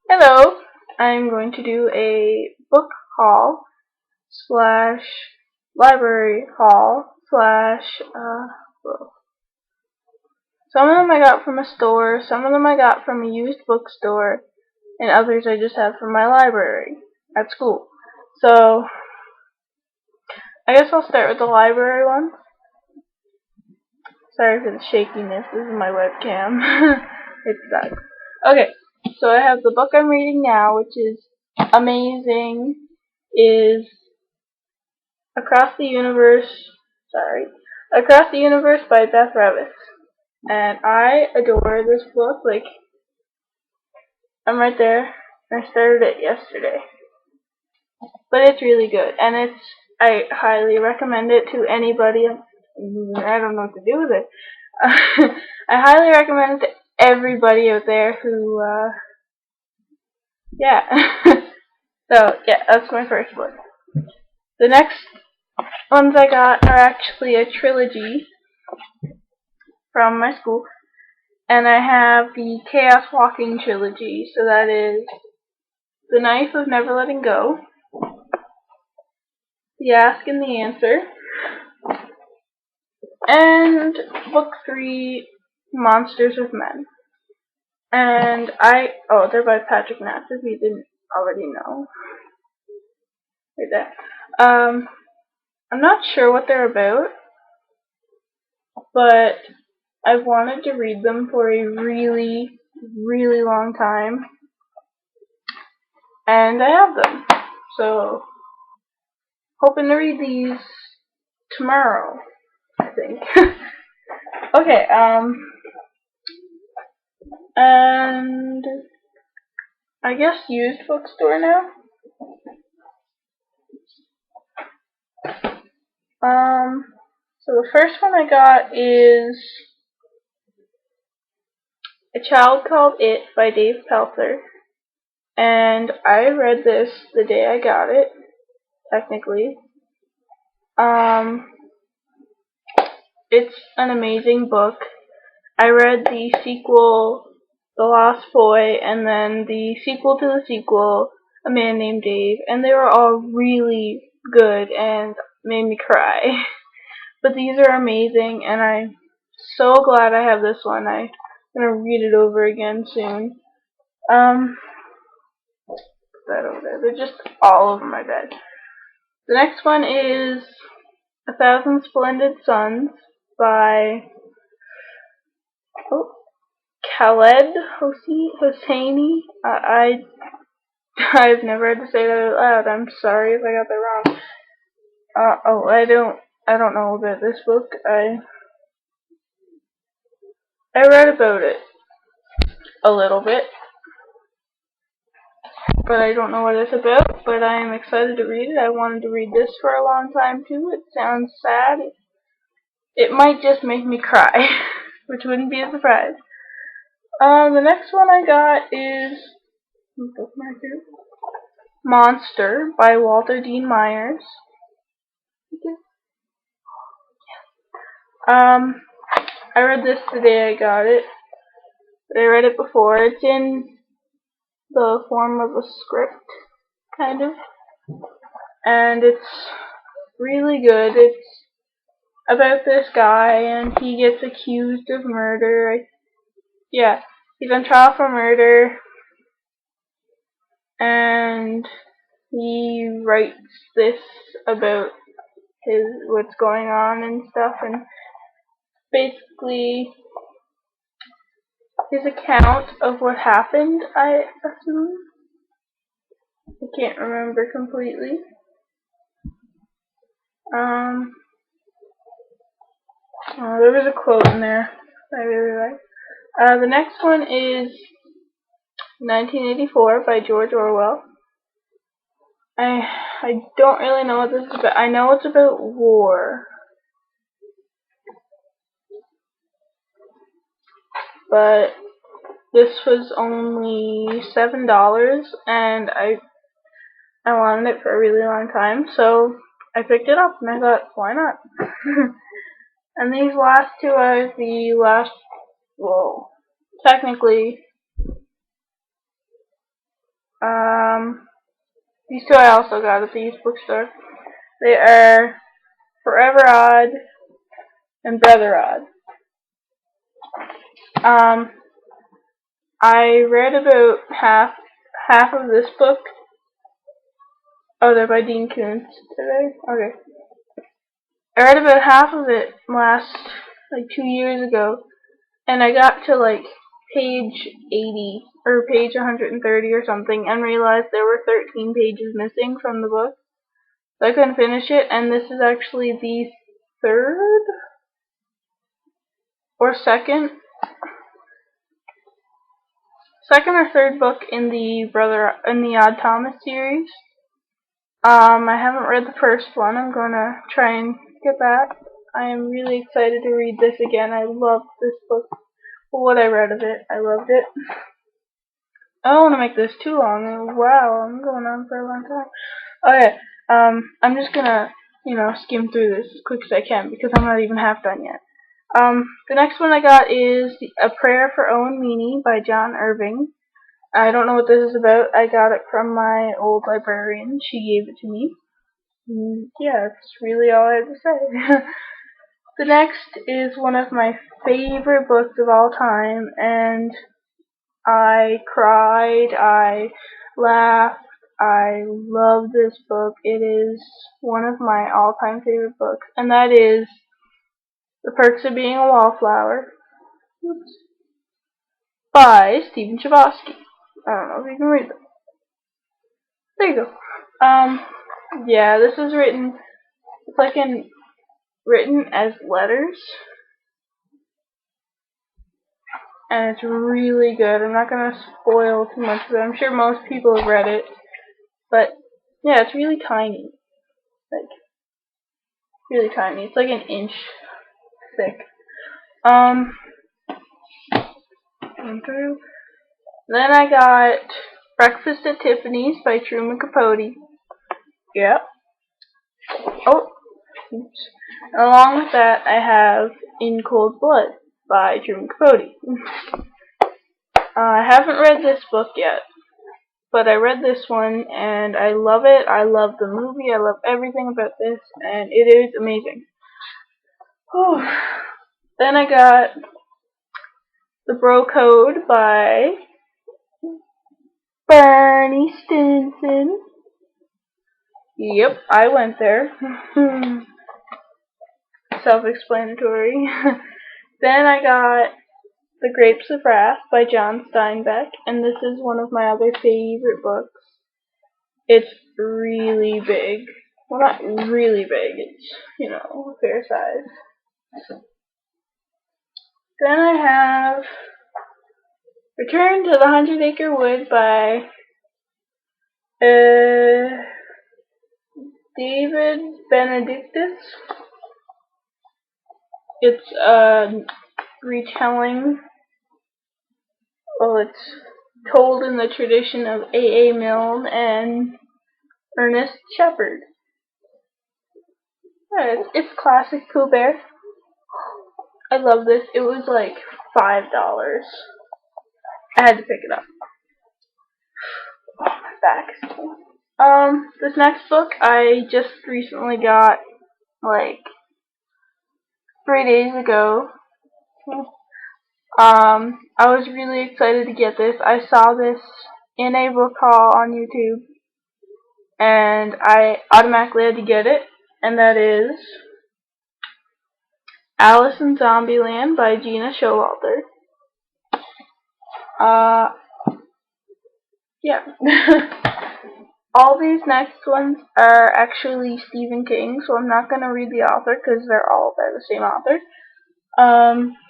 Hello, I'm going to do a book haul slash library haul slash well, some of them I got from a store, some of them I got from a used bookstore, and others I just have from my library at school. So I guess I'll start with the library one. Sorry for the shakiness, this is my webcam. It sucks. Okay, so I have the book I'm reading now, which is amazing, is Across the Universe by Beth Revis. And I adore this book. Like, I'm right there. I started it yesterday. But it's really good. And I highly recommend it to anybody. I don't know what to do with it. I highly recommend it to everybody out there who, yeah. So, yeah, that's my first book. The next ones I got are actually a trilogy from my school, and I have the Chaos Walking trilogy, so that is The Knife of Never Letting Go, The Ask and the Answer, and Book 3, Monsters of Men. And they're by Patrick Ness, if you didn't already know. Right there. I'm not sure what they're about, but I've wanted to read them for a really, really long time, and I have them. So, hoping to read these tomorrow, I think. Okay, and I guess used bookstore now. So the first one I got is A Child Called It by Dave Pelzer. And I read this the day I got it, technically. It's an amazing book. I read the sequel, The Lost Boy, and then the sequel to the sequel, A Man Named Dave, and they were all really good and made me cry. But these are amazing, and I'm so glad I have this one. I'm gonna read it over again soon. Put that over there. They're just all over my bed. The next one is A Thousand Splendid Suns by Khaled Hosseini. I've never had to say that out loud. I'm sorry if I got that wrong. I don't know about this book. I read about it a little bit, but I don't know what it's about. But I am excited to read it. I wanted to read this for a long time too. It sounds sad. It might just make me cry, which wouldn't be a surprise. The next one I got is Monster by Walter Dean Myers. I read this the day I got it. But I read it before. It's in the form of a script, kind of. And it's really good. It's about this guy, and he gets accused of murder. Yeah, he's on trial for murder, and he writes this about what's going on and stuff, and basically his account of what happened, I assume. I can't remember completely. There was a quote in there I really like. The next one is 1984 by George Orwell. I don't really know what this is about. I know it's about war. But this was only $7, and I wanted it for a really long time, so I picked it up, and I thought, why not? And these last two are technically, These two I also got at the used bookstore. They are Forever Odd and Brother Odd. I read about half of this book. Oh, they're by Dean Koontz today? Okay. I read about half of it like 2 years ago, and I got to like page 80 or page 130 or something and realized there were 13 pages missing from the book. So I couldn't finish it, and this is actually the third or second or third book in the Odd Thomas series. I haven't read the first one. I'm gonna try and get that. I am really excited to read this again. I loved this book. What I read of it, I loved it. I don't want to make this too long. Wow, I'm going on for a long time. Okay, I'm just gonna, skim through this as quick as I can because I'm not even half done yet. The next one I got is A Prayer for Owen Meany by John Irving. I don't know what this is about. I got it from my old librarian. She gave it to me. Yeah, that's really all I have to say. The next is one of my favorite books of all time, and I cried, I laughed, I love this book. It is one of my all-time favorite books, and that is The Perks of Being a Wallflower by Stephen Chbosky. I don't know if you can read it. There you go. Yeah, this is it's like written as letters, and it's really good. I'm not gonna spoil too much of it. I'm sure most people have read it, but yeah, it's really tiny, like really tiny. It's like an inch thick. Went through. Then I got Breakfast at Tiffany's by Truman Capote. Yep. Oh, oops. Along with that, I have In Cold Blood by Truman Capote. I haven't read this book yet, but I read this one and I love it. I love the movie. I love everything about this, and it is amazing. Whew. Then I got The Bro Code by Bernie Stinson. Yep, I went there. Self-explanatory. Then I got The Grapes of Wrath by John Steinbeck, and this is one of my other favorite books. It's really big. Well, not really big. It's, a fair size. Then I have Return to the 100-Acre Wood by David Benedictus. It's a retelling. Well, it's told in the tradition of A. Milne and Ernest Shepard. Yeah, it's classic Pooh Bear. I love this. It was like $5. I had to pick it up. Oh, my back. This next book I just recently got, like 3 days ago. I was really excited to get this. I saw this in a book haul on YouTube, and I automatically had to get it, and that is Alice in Zombieland by Gina Showalter. Yeah. All these next ones are actually Stephen King, so I'm not going to read the author because they're all by the same author.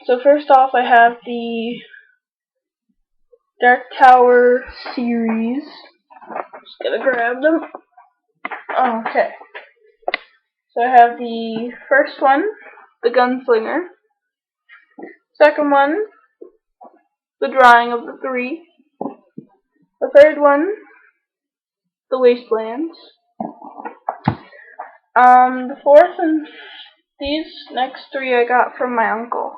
So first off, I have the Dark Tower series. Just gonna grab them. Okay. So I have the first one, The Gunslinger. Second one, The Drawing of the Three. The third one, The Wastelands. The fourth and these next three I got from my uncle.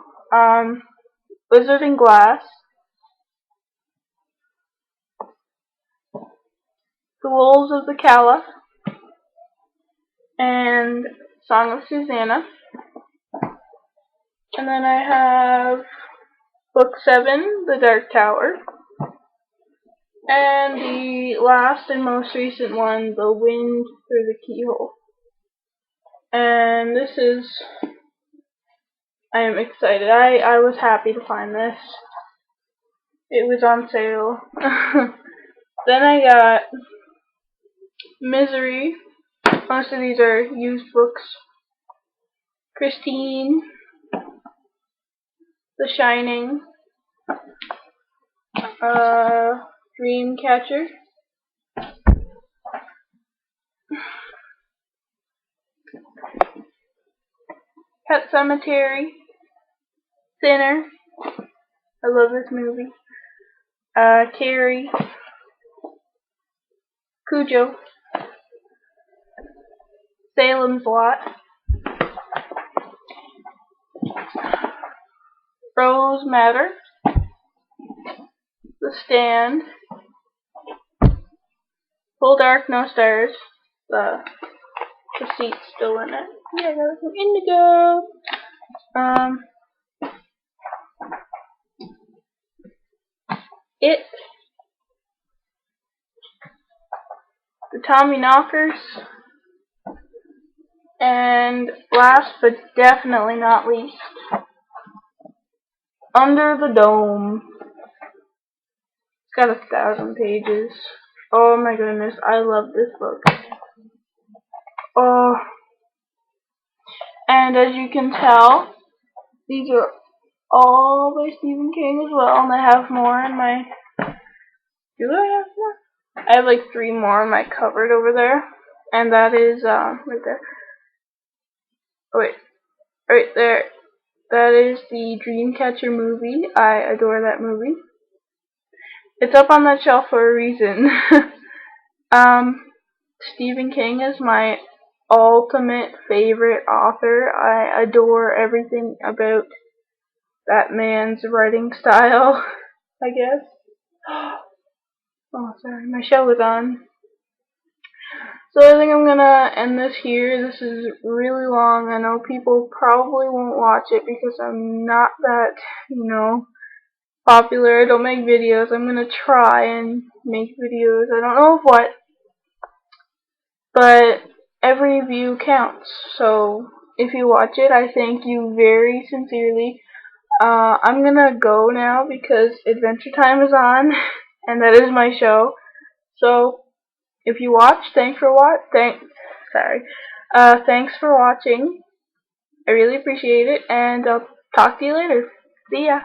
Wizard and Glass. The Wolves of the Cala, and Song of Susanna. And then I have Book 7, The Dark Tower. And the last and most recent one, The Wind Through the Keyhole. And this is, I am excited. I was happy to find this. It was on sale. Then I got Misery. Most of these are used books. Christine. The Shining. Dreamcatcher. Pet Cemetery. Sinner. I love this movie. Carrie. Cujo. Salem's Lot. Rose Madder. The Stand. Full Dark, No Stars. The seat's still in it. Yeah, I got some indigo. It. The Tommy Knockers. And last but definitely not least, Under the Dome. It's got 1,000 pages. Oh my goodness, I love this book. Oh, and as you can tell, these are all by Stephen King as well, and I have more in my. Do I have more? I have like 3 more in my cupboard over there, and that is right there. Oh, wait, right there. That is the Dreamcatcher movie. I adore that movie. It's up on that shelf for a reason. Stephen King is my ultimate favorite author. I adore everything about that man's writing style, I guess. Oh, sorry, my show was on. So I think I'm gonna end this here. This is really long. I know people probably won't watch it because I'm not that, popular. I don't make videos. I'm gonna try and make videos. I don't know of what, but every view counts. So if you watch it, I thank you very sincerely. I'm gonna go now because Adventure Time is on, and that is my show. So if you watch, thanks for watching. I really appreciate it, and I'll talk to you later. See ya.